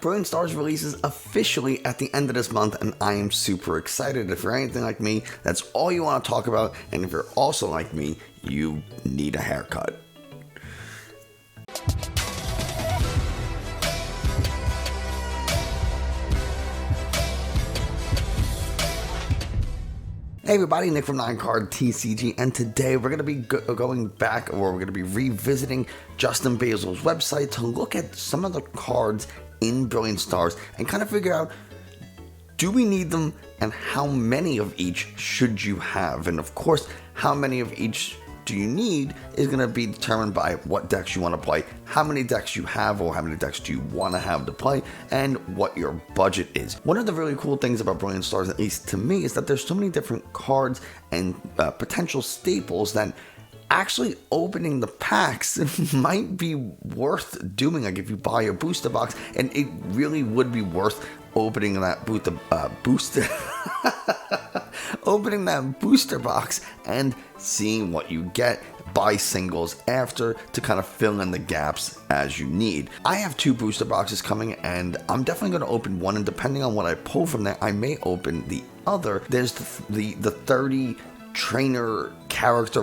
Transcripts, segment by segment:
Brilliant Stars releases officially at the end of this month, and I am super excited. If you're anything like me, that's all you want to talk about, and if you're also like me, you need a haircut. Hey everybody, Nick from 9card TCG, and today we're going to be going back, or we're going to be revisiting Justin Basil's website to look at some of the cards in Brilliant Stars and kind of figure out, do we need them, and how many of each should you have? And of course, how many of each do you need is going to be determined by what decks you want to play, how many decks you have, or how many decks do you want to have to play, and what your budget is. One of the really cool things about Brilliant Stars, at least to me, is that there's so many different cards and potential staples that actually opening the packs might be worth doing. Like if you buy a booster box, and it really would be worth opening that opening that booster box and seeing what you get. Buy singles after to kind of fill in the gaps as you need. I have 2 booster boxes coming, and I'm definitely going to open one, and depending on what I pull from there, I may open the other. There's the 30 trainer character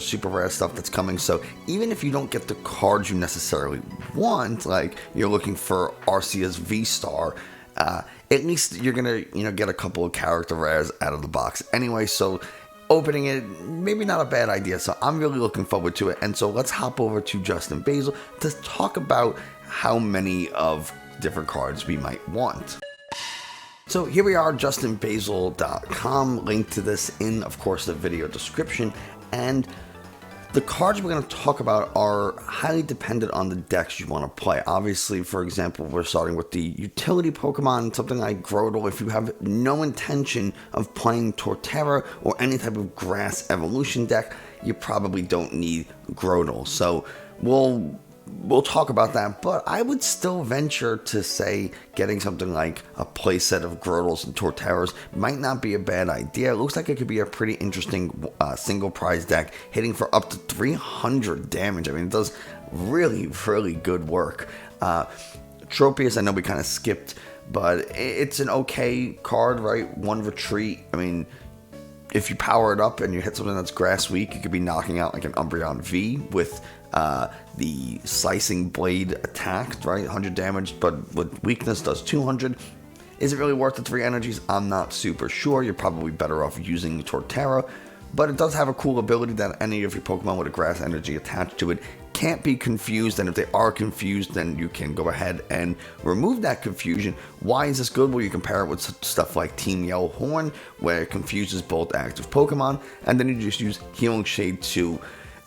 super rare stuff that's coming, so even if you don't get the cards you necessarily want, like you're looking for Arceus V Star, at least you're gonna get a couple of character rares out of the box anyway, so opening it, maybe not a bad idea. So I'm really looking forward to it. And so let's hop over to Justin Basil to talk about how many of different cards we might want. So here we are, justinbasil.com, link to this in, of course, the video description. And the cards we're going to talk about are highly dependent on the decks you want to play. Obviously, for example, we're starting with the utility Pokemon, something like Grotle. If you have no intention of playing Torterra or any type of grass evolution deck, you probably don't need Grotle. So we'll talk about that, but I would still venture to say getting something like a playset of Grotles and Torterras might not be a bad idea. It looks like it could be a pretty interesting single prize deck, hitting for up to 300 damage. I mean, it does really, really good work. Tropius, I know we kind of skipped, but it's an okay card, right? 1 retreat. I mean, if you power it up and you hit something that's grass weak, you could be knocking out like an Umbreon V with the slicing blade attack, right? 100 damage, but with weakness does 200. Is it really worth the 3 energies? I'm not super sure. You're probably better off using Torterra, but it does have a cool ability that any of your Pokemon with a grass energy attached to it can't be confused, and if they are confused, then you can go ahead and remove that confusion. Why is this good? Well, you compare it with stuff like Team Yellow Horn, where it confuses both active Pokemon, and then you just use Healing Shade to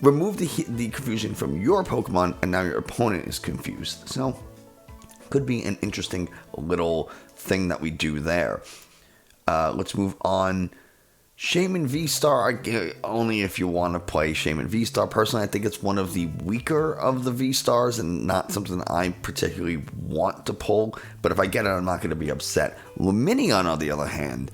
remove the confusion from your Pokemon, and now your opponent is confused. So, could be an interesting little thing that we do there. Let's move on. Shaymin V Star, only if you want to play Shaymin V Star. Personally, I think it's one of the weaker of the V Stars and not something I particularly want to pull, but if I get it, I'm not going to be upset. Lumineon, on the other hand,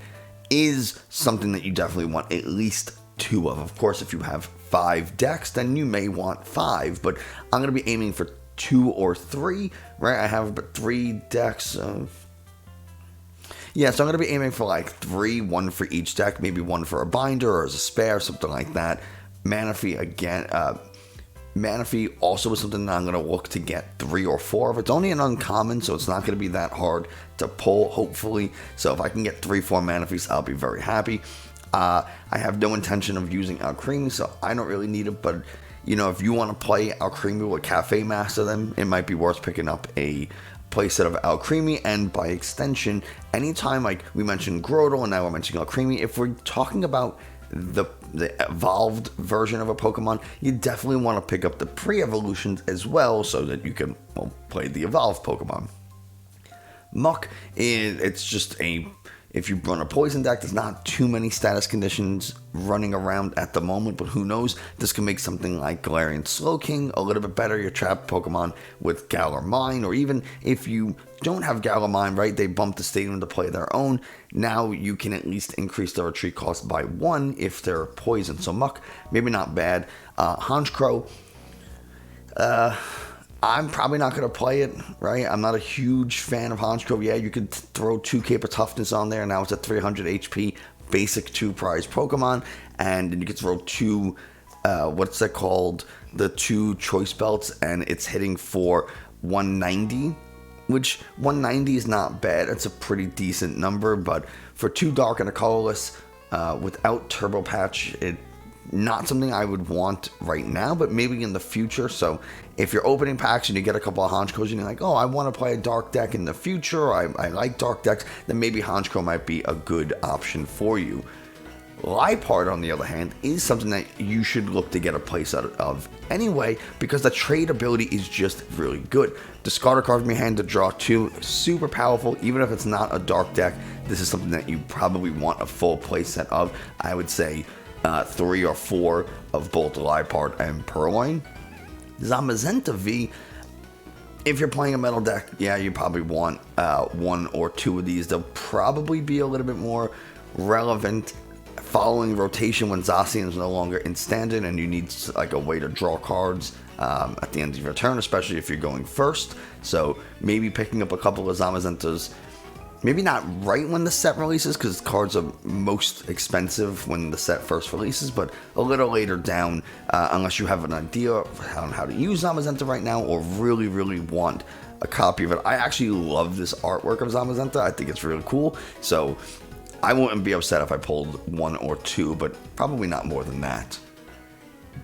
is something that you definitely want at least 2 of. Of course, if you have 5 decks, then you may want 5, but I'm going to be aiming for 2 or 3, right? I have 3 decks. Yeah, so I'm going to be aiming for like 3, 1 for each deck, maybe 1 for a binder or as a spare, something like that. Manaphy, again, Manaphy also is something that I'm going to look to get 3 or 4 of. It's only an uncommon, so it's not going to be that hard to pull, hopefully. So if I can get 3, 4 Manaphys, I'll be very happy. I have no intention of using Alcremie, so I don't really need it, but if you want to play Alcremie with Cafe Master, then it might be worth picking up a playset of Alcremie, and by extension, anytime, like we mentioned Grotle and now we're mentioning Alcremie, if we're talking about the evolved version of a Pokemon, you definitely want to pick up the pre-evolutions as well so that you can play the evolved Pokemon. Muck, it's just if you run a poison deck, there's not too many status conditions running around at the moment, but who knows? This can make something like Galarian Slowking a little bit better. Your trap Pokemon with Galar Mine, or even if you don't have Galar Mine, right? They bump the stadium to play their own. Now you can at least increase the retreat cost by 1 if they're poison. So Muck, maybe not bad. Honchkrow, I'm probably not going to play it, right? I'm not a huge fan of Honchkrow. Yeah, you could throw 2 Cape Toughness on there. Now it's at 300 HP, basic 2 prize Pokemon. And then you could throw 2, what's that called? The 2 Choice Belts, and it's hitting for 190, which 190 is not bad. It's a pretty decent number, but for 2 Dark and a Colorless, without Turbo Patch, not something I would want right now, but maybe in the future. So if you're opening packs and you get a couple of Honchkrows and you're like, oh, I want to play a dark deck in the future, I like dark decks, then maybe Honchkrow might be a good option for you. Liepard, on the other hand, is something that you should look to get a playset of anyway, because the trade ability is just really good. Discard a card from your hand to draw 2, super powerful. Even if it's not a dark deck, this is something that you probably want a full playset of. I would say 3 or 4 of both Liepard and Purrloin. Zamazenta V, if you're playing a metal deck, yeah, you probably want 1 or 2 of these. They'll probably be a little bit more relevant following rotation when Zacian is no longer in standard and you need like a way to draw cards at the end of your turn, especially if you're going first. So maybe picking up a couple of Zamazentas, maybe not right when the set releases, because cards are most expensive when the set first releases, but a little later down, unless you have an idea on how to use Zamazenta right now or really, really want a copy of it. I actually love this artwork of Zamazenta. I think it's really cool. So I wouldn't be upset if I pulled 1 or 2, but probably not more than that.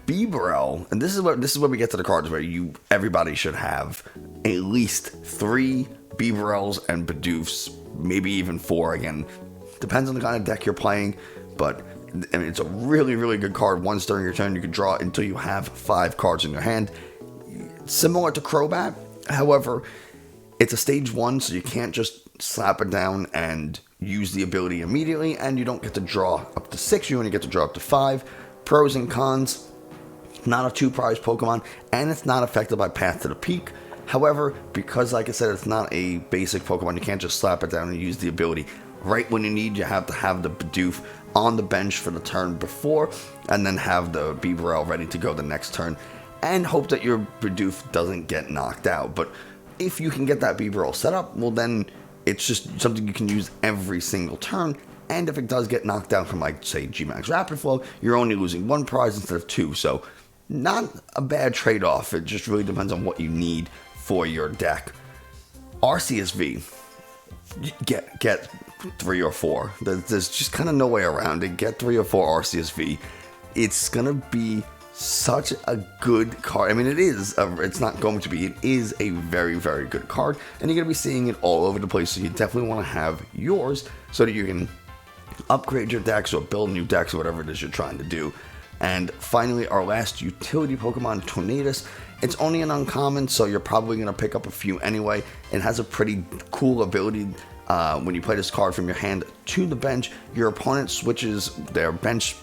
Bibarel, and this is where we get to the cards where everybody should have at least 3 Bibarels and Bidoofs, maybe even 4. Again, depends on the kind of deck you're playing, but I mean, it's a really, really good card. Once during your turn, you can draw it until you have 5 cards in your hand. Similar to Crobat, however, it's a stage 1, so you can't just slap it down and use the ability immediately, and you don't get to draw up to 6, you only get to draw up to 5. Pros and cons: not a 2 prize Pokemon, and it's not affected by Path to the Peak. However, because like I said, it's not a basic Pokemon, you can't just slap it down and use the ability. Right when you need, you have to have the Bidoof on the bench for the turn before, and then have the Bibarel ready to go the next turn, and hope that your Bidoof doesn't get knocked out. But if you can get that Bibarel set up, well then it's just something you can use every single turn, and if it does get knocked out from, like, say, G-Max Rapid Flow, you're only losing 1 prize instead of 2, so not a bad trade-off. It just really depends on what you need for your deck. Arceus V, get 3 or 4. There's just kind of no way around it. Get 3 or 4 Arceus V. It's gonna be such a good card. I mean, it's not going to be. It is a very, very good card, and you're gonna be seeing it all over the place. So you definitely want to have yours so that you can upgrade your decks or build new decks or whatever it is you're trying to do. And finally, our last utility Pokemon, Tornadus. It's only an uncommon, so you're probably going to pick up a few anyway. It has a pretty cool ability. When you play this card from your hand to the bench, your opponent switches their bench,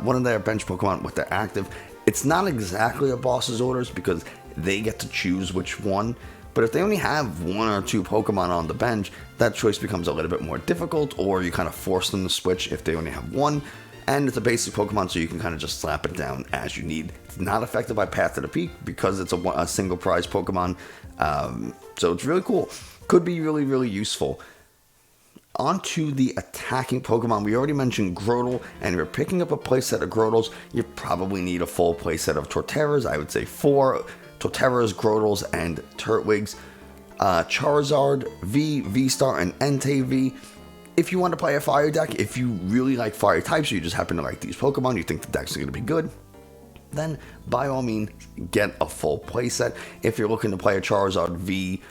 one of their bench Pokemon with their active. It's not exactly a boss's orders because they get to choose which one. But if they only have 1 or 2 Pokemon on the bench, that choice becomes a little bit more difficult, or you kind of force them to switch if they only have 1. And it's a basic Pokemon, so you can kind of just slap it down as you need. It's not affected by Path to the Peak because it's a single prize Pokemon. So it's really cool. Could be really, really useful. On to the attacking Pokemon. We already mentioned Grotle, and if you're picking up a playset of Grotles, you probably need a full playset of Torterras. I would say 4 Torterras, Grotles, and Turtwigs. Charizard V, V-Star, and Entei V. If you want to play a fire deck, if you really like fire types, or you just happen to like these Pokemon, you think the deck's going to be good, then by all means, get a full playset. If you're looking to play a Charizard V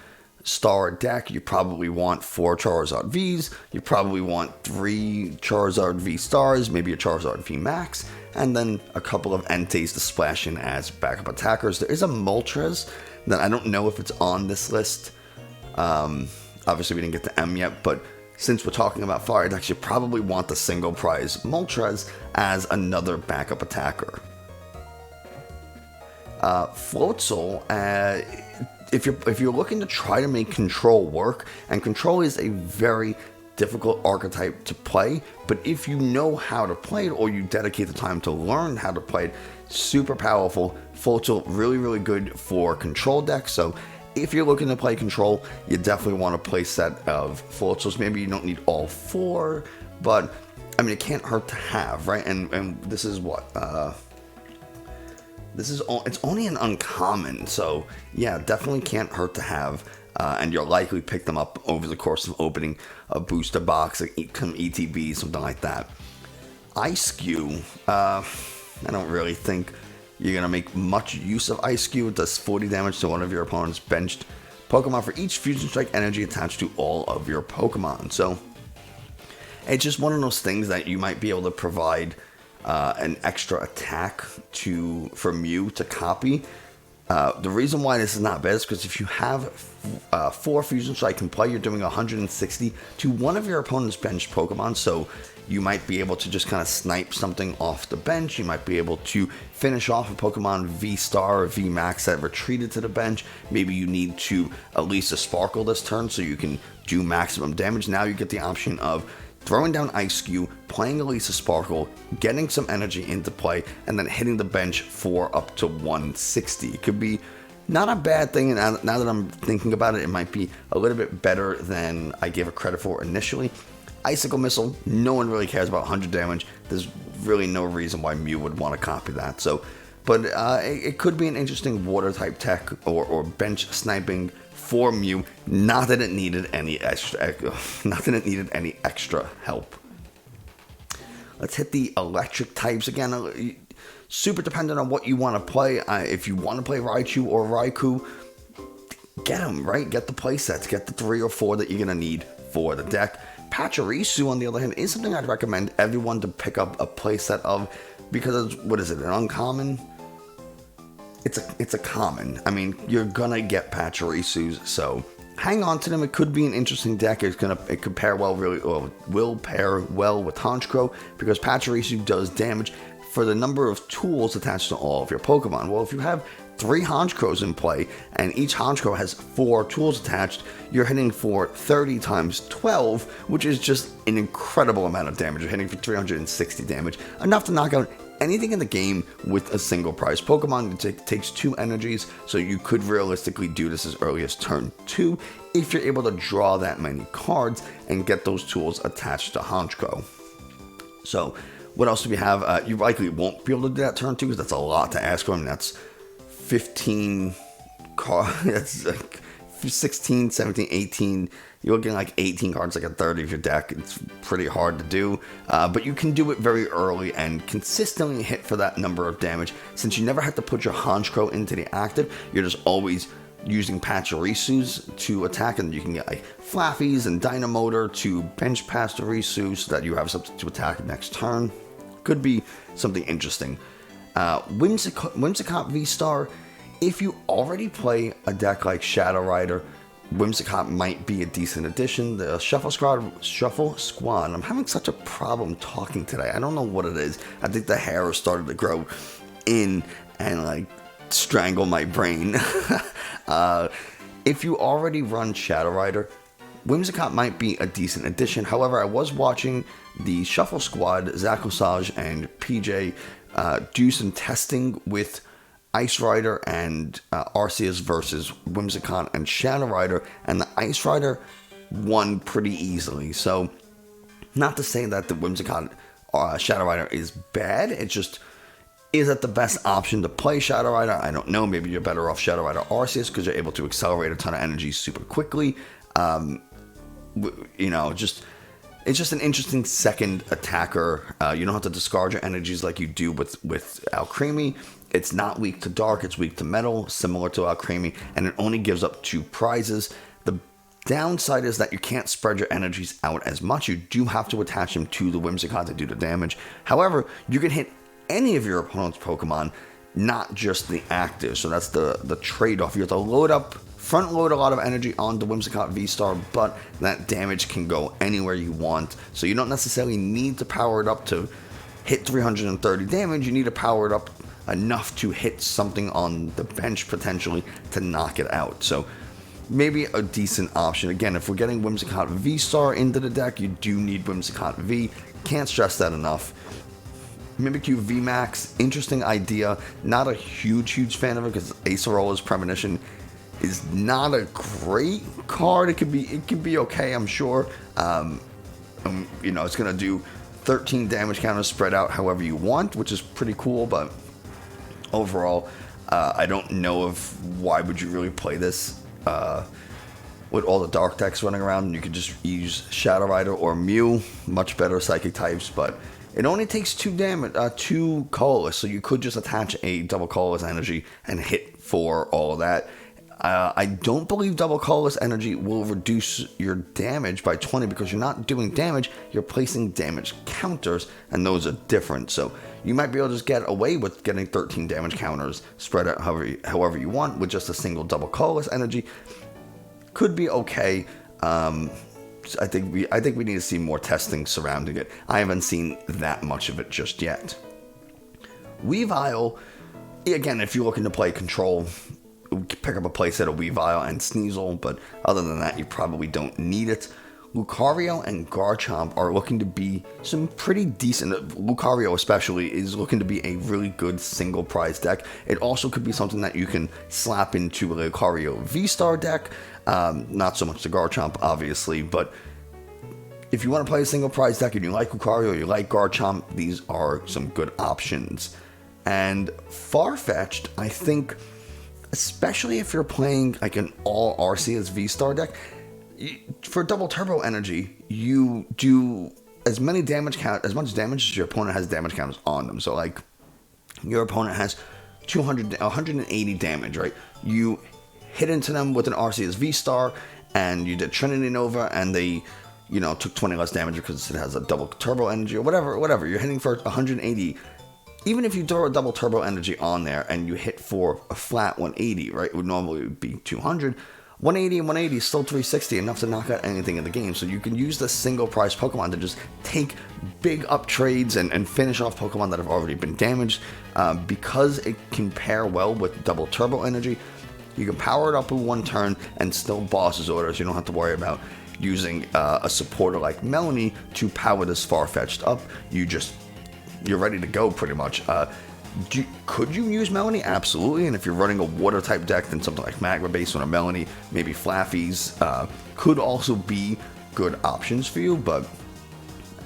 Star deck, you probably want 4 Charizard Vs, you probably want 3 Charizard V Stars, maybe a Charizard V Max, and then a couple of Enteis to splash in as backup attackers. There is a Moltres that I don't know if it's on this list. Obviously, we didn't get to M yet, but since we're talking about fire decks, you probably want the single prize Moltres as another backup attacker. Floatzel, if you're looking to try to make control work, and control is a very difficult archetype to play, but if you know how to play it or you dedicate the time to learn how to play it, super powerful. Full tilt, really good for control decks. So if you're looking to play control, you definitely want a play set of full tilts. Maybe you don't need all 4, but I mean, it can't hurt to have, right? And this is what it's only an uncommon, so yeah, definitely can't hurt to have. And you'll likely pick them up over the course of opening a booster box, like some ETB, something like that. Ice Cube, I don't really think you're going to make much use of Ice Cube. It does 40 damage to one of your opponent's benched Pokemon for each Fusion Strike energy attached to all of your Pokemon. So it's just one of those things that you might be able to provide an extra attack for Mew to copy. The reason why this is not bad is because if you have 4 Fusion Strike in play, you're doing 160 to one of your opponent's benched Pokemon, so you might be able to just kind of snipe something off the bench. You might be able to finish off a Pokemon V Star or V Max that retreated to the bench. Maybe you need to at least a Sparkle this turn so you can do maximum damage. Now you get the option of throwing down Ice Cube, playing Elisa Sparkle, getting some energy into play, and then hitting the bench for up to 160. It could be not a bad thing, and now that I'm thinking about it, it might be a little bit better than I gave it credit for initially. Icicle Missile, no one really cares about 100 damage. There's really no reason why Mew would want to copy that. So, but it could be an interesting water type tech or bench sniping for Mew. Not that it needed any extra help. Let's hit the electric types again. Super dependent on what you want to play. If you want to play Raichu or Raikou, get them, right? Get the play sets. Get the 3 or 4 that you're going to need for the deck. Pachirisu, on the other hand, is something I'd recommend everyone to pick up a playset of, because it's, what is it, an uncommon? It's a common. I mean, you're gonna get Pachirisus, so hang on to them. It could be an interesting deck. It could pair well, will pair well with Honchkrow, because Pachirisu does damage for the number of tools attached to all of your Pokemon. Well, if you have 3 Honchkrows in play, and each Honchkrow has 4 tools attached, you're hitting for 30 times 12, which is just an incredible amount of damage. You're hitting for 360 damage, enough to knock out anything in the game with a single prize Pokemon. It takes 2 energies, so you could realistically do this as early as turn 2, if you're able to draw that many cards and get those tools attached to Honchkrow. So, what else do we have? You likely won't be able to do that turn 2, because that's a lot to ask for, and that's 15 cards, that's like 16, 17, 18, you're looking like 18 cards, like a third of your deck. It's pretty hard to do, but you can do it very early and consistently hit for that number of damage. Since you never have to put your Honchkrow into the active, you're just always using Pachirisus to attack, and you can get like Flaffies and Dynamotor to bench Pachirisu so that you have something to attack next turn. Could be something interesting. Whimsicott V Star, if you already play a deck like Shadow Rider, Whimsicott might be a decent addition. The Shuffle Squad, I'm having such a problem talking today. I don't know what it is. I think the hair has started to grow in and like strangle my brain. If you already run Shadow Rider, Whimsicott might be a decent addition. However, I was watching the Shuffle Squad, Zakosage and PJ, do some testing with Ice Rider and Arceus versus Whimsicott and Shadow Rider, and the Ice Rider won pretty easily. So, not to say that the Whimsicott Shadow Rider is bad, it just is it the best option to play Shadow Rider? I don't know. Maybe you're better off Shadow Rider Arceus because you're able to accelerate a ton of energy super quickly. It's just an interesting second attacker. You don't have to discard your energies like you do with Alcremie. It's not weak to dark, it's weak to metal, similar to Alcremie, and it only gives up 2 prizes. The downside is that you can't spread your energies out as much. You do have to attach them to the Whimsicott to do the damage. However, you can hit any of your opponent's Pokemon, not just the active. So that's the trade-off. You have to front load a lot of energy on the Whimsicott V Star, but that damage can go anywhere you want. So you don't necessarily need to power it up to hit 330 damage. You need to power it up enough to hit something on the bench potentially to knock it out. So maybe a decent option. Again, if we're getting Whimsicott V Star into the deck, you do need Whimsicott V. Can't stress that enough. Mimikyu VMAX, interesting idea. Not a huge fan of it because Acerola's Premonition is not a great card. It could be okay, I'm sure. You know, it's gonna do 13 damage counters spread out however you want, which is pretty cool. But overall, I don't know why would you really play this with all the dark decks running around. And you could just use Shadow Rider or Mew, much better psychic types, but it only takes 2 colorless, so you could just attach a double colorless energy and hit for all of that. I don't believe double colorless energy will reduce your damage by 20 because you're not doing damage, you're placing damage counters, and those are different. So you might be able to just get away with getting 13 damage counters spread out however you want with just a single double colorless energy. Could be okay. I think we need to see more testing surrounding it. I haven't seen that much of it just yet. Weavile, again, if you're looking to play control, pick up a playset of Weavile and Sneasel, but other than that, you probably don't need it. Lucario and Garchomp are looking to be some pretty decent. Lucario especially is looking to be a really good single prize deck. It also could be something that you can slap into a Lucario V-Star deck. Not so much the Garchomp, obviously, but if you want to play a single prize deck and you like Lucario, you like Garchomp, these are some good options. And Farfetch'd, I think, especially if you're playing like an all Arceus V-Star deck, for double turbo energy, you do as much damage as your opponent has damage counters on them. So like your opponent has 180 damage, right? You hit into them with an Arceus V-Star, and you did Trinity Nova, and they, you know, took 20 less damage because it has a double turbo energy or whatever. You're hitting for 180. Even if you throw a double turbo energy on there and you hit for a flat 180, right? It would normally be 200. 180 and 180 is still 360, enough to knock out anything in the game. So you can use the single prize Pokemon to just take big up trades and finish off Pokemon that have already been damaged. Because it can pair well with double turbo energy, you can power it up in one turn and still boss's orders. You don't have to worry about using a supporter like Melanie to power this Farfetch'd up. You're ready to go pretty much. Could you use Melanie? Absolutely. And if you're running a water type deck, then something like Magma based on a Melanie, maybe Flaffies, could also be good options for you. But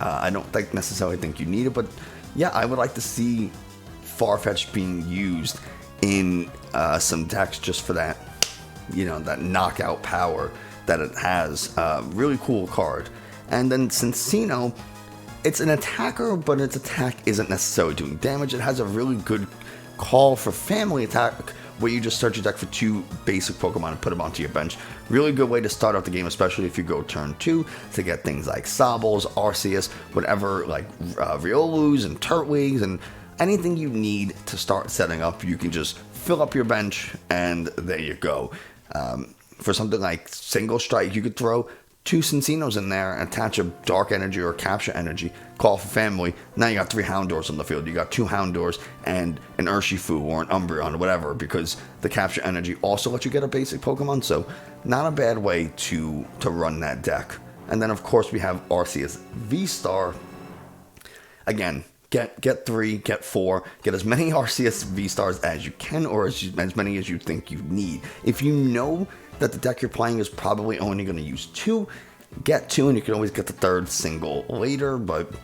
I don't necessarily think you need it. But yeah, I would like to see Farfetch'd being used in some decks just for that, you know, that knockout power that it has. Really cool card. And then Cinccino, it's an attacker, but its attack isn't necessarily doing damage. It has a really good call for family attack, where you just search your deck for 2 basic Pokemon and put them onto your bench. Really good way to start off the game, especially if you go turn 2, to get things like Sobbles, Arceus, whatever, like Riolus and Turtwigs, and anything you need to start setting up. You can just fill up your bench, and there you go. For something like Single Strike, you could throw 2 Cincinos in there and attach a Dark Energy or Capture Energy, call for family. Now you got 3 Houndours on the field. You got 2 Houndours and an Urshifu or an Umbreon or whatever, because the Capture Energy also lets you get a basic Pokemon. So not a bad way to run that deck. And then of course we have Arceus V-Star. Again, get 3, get 4, get as many Arceus V-Stars as you can, or as many as you think you need. If you know that the deck you're playing is probably only going to use 2, get 2, and you can always get the 3rd single later. But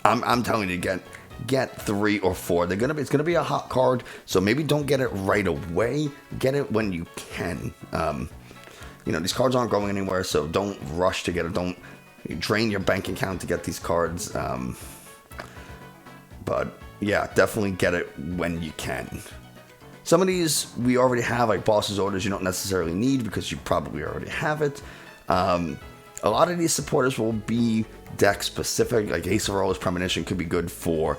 I'm telling you, get 3 or 4. It's gonna be a hot card, so maybe don't get it right away. Get it when you can. You know, these cards aren't going anywhere, so don't rush to get it. Don't drain your bank account to get these cards. But yeah, definitely get it when you can. Some of these we already have, like Boss's Orders, you don't necessarily need because you probably already have it. A lot of these supporters will be deck specific, like Acerola's Premonition could be good for,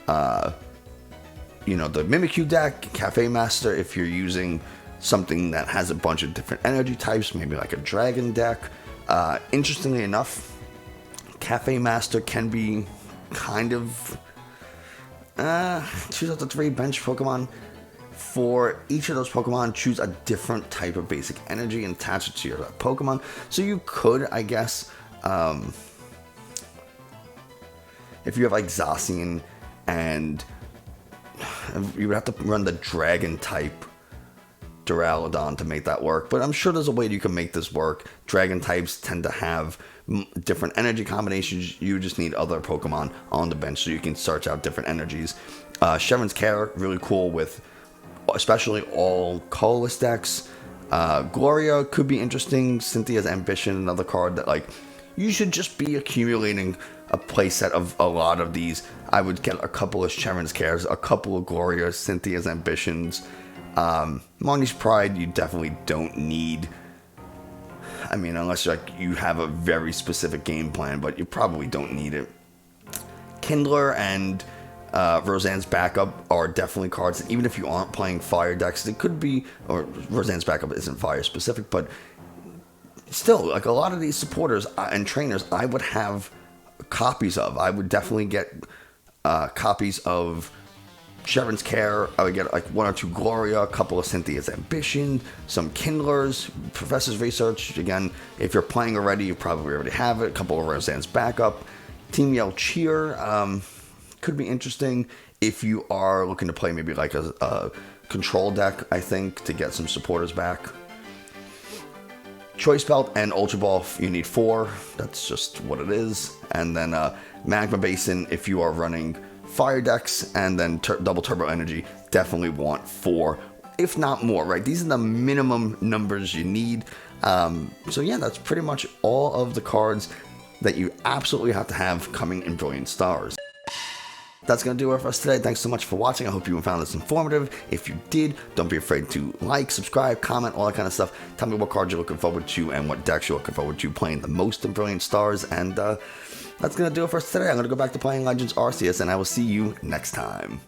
you know, the Mimikyu deck, Cafe Master if you're using something that has a bunch of different energy types, maybe like a Dragon deck. Interestingly enough, Cafe Master can be kind of choose up to 3 bench Pokemon For each of those Pokemon, choose a different type of basic energy and attach it to your Pokemon. So you could, I guess, if you have like Zacian, and you would have to run the Dragon type Duraludon to make that work, but I'm sure there's a way you can make this work. Dragon types tend to have different energy combinations. You just need other Pokemon on the bench so you can search out different energies. Shaymin's Care, really cool with especially all colorless decks. Gloria could be interesting. Cynthia's Ambition, another card that like you should just be accumulating a playset of a lot of these. I would get a couple of Shaymin's Cares, a couple of Glorias, Cynthia's Ambitions. Marnie's Pride you definitely don't need. I mean, unless like you have a very specific game plan, but you probably don't need it. Kindler and Roseanne's Backup are definitely cards that even if you aren't playing fire decks, it could be, or Roseanne's Backup isn't fire specific, but still, like a lot of these supporters and trainers, I would have copies of. I would definitely get copies of Shaymin's Care. I would get like 1 or 2 Gloria, a couple of Cynthia's Ambition, some Kindlers, Professor's Research. Again, if you're playing already, you probably already have it. A couple of Roseanne's Backup. Team Yell Cheer could be interesting if you are looking to play maybe like a control deck, I think, to get some supporters back. Choice Belt and Ultra Ball, you need 4. That's just what it is. And then Magma Basin, if you are running fire decks, and then Double Turbo Energy, definitely want 4, if not more, right? These are the minimum numbers you need. So yeah, that's pretty much all of the cards that you absolutely have to have coming in Brilliant Stars. That's going to do it for us today. Thanks so much for watching. I hope you found this informative. If you did, don't be afraid to like, subscribe, comment, all that kind of stuff. Tell me what cards you're looking forward to and what decks you're looking forward to playing the most in Brilliant Stars. And that's going to do it for us today. I'm going to go back to playing Legends Arceus, and I will see you next time.